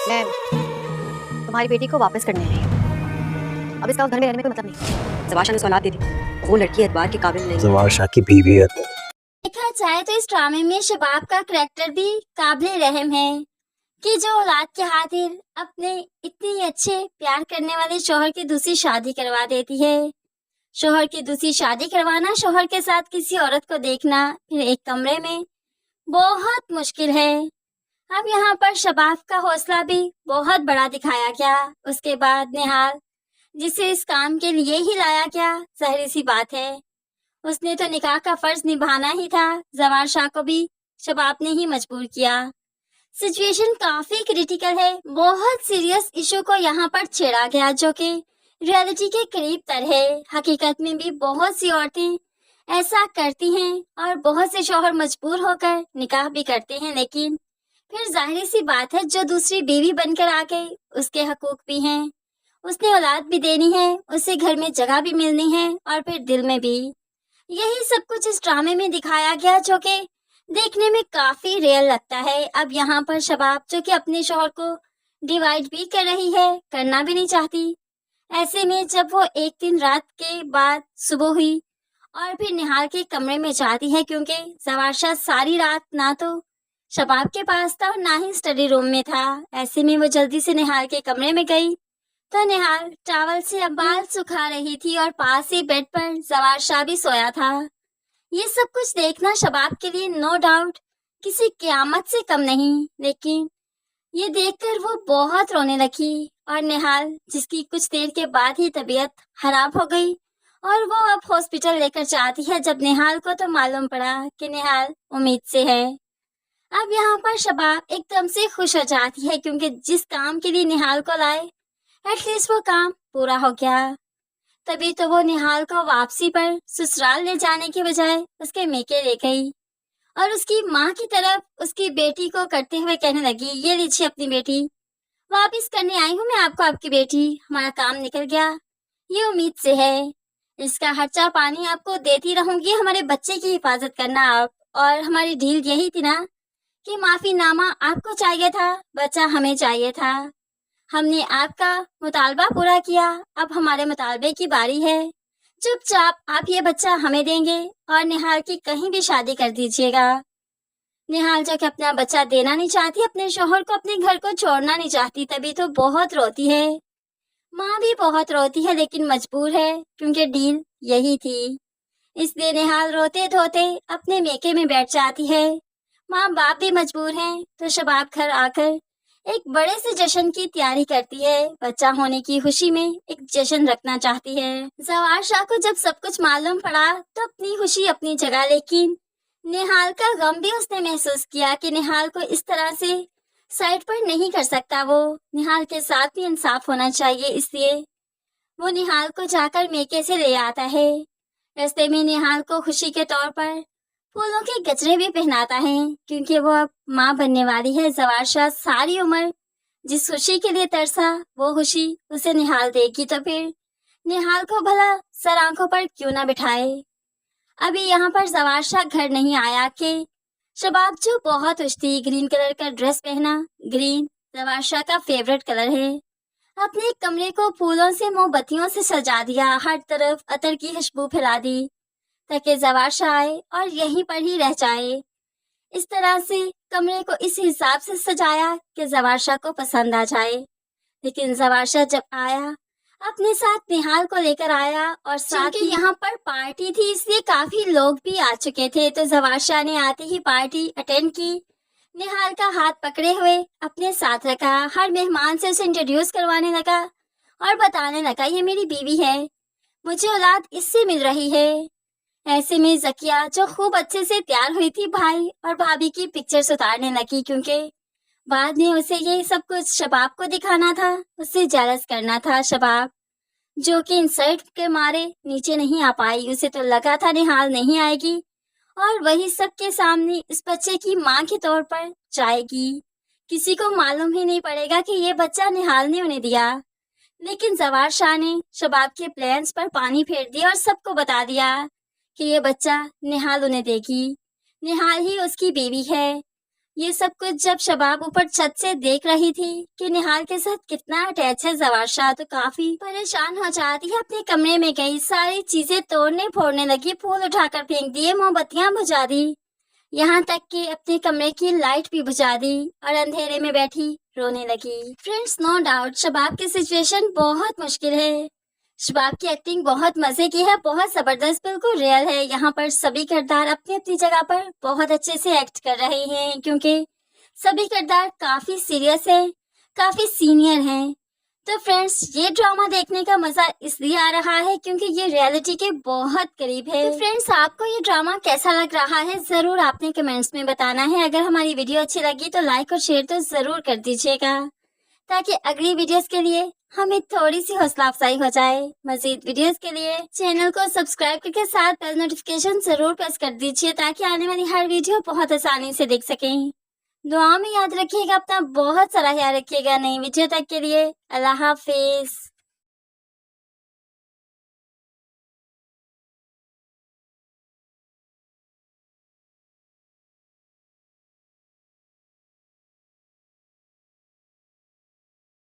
मैं तुम्हारी बेटी को वापस करने आई हूँ। अब इसका उस घर में रहने में कोई मतलब नहीं। जवाशा ने औलाद दे दी, वो लड़की एतबार के काबिल नहीं। जवाशा की बीवी है। देखा जाए तो इस ड्रामे में शबाब का करैक्टर भी काबिल रहम है कि जो औलाद के खातिर अपने इतनी अच्छे प्यार करने वाले शौहर की दूसरी शादी करवा देती है। शौहर की दूसरी शादी करवाना, शौहर के साथ किसी औरत को देखना, फिर एक कमरे में, बहुत मुश्किल है। अब यहाँ पर शबाब का हौसला भी बहुत बड़ा दिखाया गया। उसके बाद निहाल, जिसे इस काम के लिए ही लाया गया, जाहिर सी बात है उसने तो निकाह का फर्ज निभाना ही था। जवार शाह को भी शबाब ने ही मजबूर किया। सिचुएशन काफी क्रिटिकल है। बहुत सीरियस इशू को यहाँ पर छेड़ा गया जो कि रियलिटी के करीब तर है। हकीकत में भी बहुत सी औरतें ऐसा करती हैं और बहुत से शौहर मजबूर होकर निकाह भी करते हैं, लेकिन फिर जाहिर सी बात है जो दूसरी बीवी बनकर आ गई उसके हकूक भी हैं। उसने औलाद भी देनी है, उसे घर में जगह भी मिलनी है और फिर दिल में भी। यही सब कुछ इस ड्रामे में दिखाया गया जो कि देखने में काफी रियल लगता है। अब यहाँ पर शबाब जो कि अपने शौहर को डिवाइड भी कर रही है, करना भी नहीं चाहती। ऐसे में जब वो एक दिन रात के बाद सुबह हुई और फिर निहाल के कमरे में जाती है, क्योंकि जवाशा सारी रात ना तो शबाब के पास था और ना ही स्टडी रूम में था। ऐसे में वो जल्दी से निहाल के कमरे में गई तो निहाल टॉवल से बाल सुखा रही थी और पास ही बेड पर जवार शाह भी सोया था। ये सब कुछ देखना शबाब के लिए नो डाउट किसी क़यामत से कम नहीं, लेकिन ये देखकर वो बहुत रोने लगी। और निहाल, जिसकी कुछ देर के बाद ही तबीयत खराब हो गई और वो अब हॉस्पिटल लेकर जाती है, जब निहाल को तो मालूम पड़ा कि निहाल उम्मीद से है। अब यहाँ पर शबाब एकदम से खुश हो जाती है, क्योंकि जिस काम के लिए निहाल को लाए एटलीस्ट वो काम पूरा हो गया। तभी तो वो निहाल को वापसी पर ससुराल ले जाने के बजाय उसके मेके ले गई और उसकी माँ की तरफ उसकी बेटी को करते हुए कहने लगी, ये लीजिए अपनी बेटी, वापस करने आई हूँ मैं आपको आपकी बेटी। हमारा काम निकल गया, ये उम्मीद से है। इसका खर्चा पानी आपको देती रहूंगी, हमारे बच्चे की हिफाजत करना आप। और हमारी डील यही थी ना कि माफीनामा आपको चाहिए था, बच्चा हमें चाहिए था। हमने आपका मुतालबा पूरा किया, अब हमारे मुतालबे की बारी है। चुपचाप आप ये बच्चा हमें देंगे और निहाल की कहीं भी शादी कर दीजिएगा। निहाल जो कि अपना बच्चा देना नहीं चाहती, अपने शौहर को अपने घर को छोड़ना नहीं चाहती, तभी तो बहुत रोती है। माँ भी बहुत रोती है, लेकिन मजबूर है क्योंकि डील यही थी। इसलिए निहाल रोते धोते अपने मेके में बैठ जाती है। माँ बाप भी मजबूर हैं, तो शबाब घर आकर एक बड़े से जश्न की तैयारी करती है। बच्चा होने की खुशी में एक जश्न रखना चाहती है। जवार शाह को जब सब कुछ मालूम पड़ा तो अपनी खुशी अपनी जगह, लेकिन निहाल का गम भी उसने महसूस किया कि निहाल को इस तरह से साइड पर नहीं कर सकता। वो निहाल के साथ भी इंसाफ होना चाहिए, इसलिए वो निहाल को जाकर मेके से ले आता है। रास्ते में निहाल को खुशी के तौर पर फूलों के गजरे भी पहनाता है, क्योंकि वो अब माँ बनने वाली है। जवार शाह सारी उम्र जिस खुशी के लिए तरसा, वो खुशी उसे निहाल देगी, तो फिर निहाल को भला सर आंखों पर क्यों ना बिठाए। अभी यहाँ पर जवार शाह घर नहीं आया कि शबाब जो बहुत खुश थी, ग्रीन कलर का ड्रेस पहना। ग्रीन जवार शाह का फेवरेट कलर है। अपने कमरे को फूलों से मोमबत्तियों से सजा दिया, हर तरफ अतर की खुशबू फैला दी ताकि जवार शाह आए और यहीं पर ही रह जाए। इस तरह से कमरे को इस हिसाब से सजाया कि जवार शाह को पसंद आ जाए। लेकिन जवार शाह जब आया, अपने साथ निहाल को लेकर आया और साथ ही यहाँ पर पार्टी थी, इसलिए काफी लोग भी आ चुके थे। तो जवार शाह ने आते ही पार्टी अटेंड की, निहाल का हाथ पकड़े हुए अपने साथ रखा, हर मेहमान से उसे इंट्रोड्यूस करवाने लगा और बताने लगा, ये मेरी बीवी है, मुझे औलाद इससे मिल रही है। ऐसे में जकिया जो खूब अच्छे से तैयार हुई थी, भाई और भाभी की पिक्चर्स उतारने लगी, क्योंकि बाद में उसे ये सब कुछ शबाब को दिखाना था, उससे जेलस करना था। शबाब जो कि इंसल्ट के मारे नीचे नहीं आ पाई, उसे तो लगा था निहाल नहीं आएगी और वही सबके सामने इस बच्चे की माँ के तौर पर जाएगी। किसी को मालूम ही नहीं पड़ेगा कि ये बच्चा निहाल ने उन्हें दिया। लेकिन जवार शाह ने शबाब के प्लान्स पर पानी फेर दिया और सबको बता दिया कि ये बच्चा निहाल उन्हें देगी, निहाल ही उसकी बीवी है। ये सब कुछ जब शबाब ऊपर छत से देख रही थी कि निहाल के साथ कितना अटैच है जवाशा, तो काफी परेशान हो जाती है। अपने कमरे में गई, सारी चीजें तोड़ने फोड़ने लगी, फूल उठाकर फेंक दिए, मोमबत्तियां बुझा दी, यहाँ तक कि अपने कमरे की लाइट भी बुझा दी और अंधेरे में बैठी रोने लगी। फ्रेंड्स, नो डाउट शबाब की सिचुएशन बहुत मुश्किल है। शबाब की एक्टिंग बहुत मजे की है, बहुत जबरदस्त, बिल्कुल रियल है। यहाँ पर सभी किरदार अपनी अपनी जगह पर बहुत अच्छे से एक्ट कर रहे हैं, क्योंकि सभी किरदार काफी सीरियस है, काफी सीनियर हैं। तो फ्रेंड्स, ये ड्रामा देखने का मजा इसलिए आ रहा है क्योंकि ये रियलिटी के बहुत करीब है। तो फ्रेंड्स, आपको ये ड्रामा कैसा लग रहा है जरूर आपने कमेंट्स में बताना है। अगर हमारी वीडियो अच्छी लगी तो लाइक और शेयर तो जरूर कर दीजिएगा, ताकि अगली वीडियोस के लिए हमें थोड़ी सी हौसला अफजाई हो जाए। मजीद वीडियोस के लिए चैनल को सब्सक्राइब करके साथ बेल नोटिफिकेशन जरूर प्रेस कर दीजिए, ताकि आने वाली हर वीडियो बहुत आसानी से देख सकें। दुआ में याद रखिएगा, अपना बहुत सारा ख्याल रखिएगा। नई वीडियो तक के लिए अल्लाह हाफिज।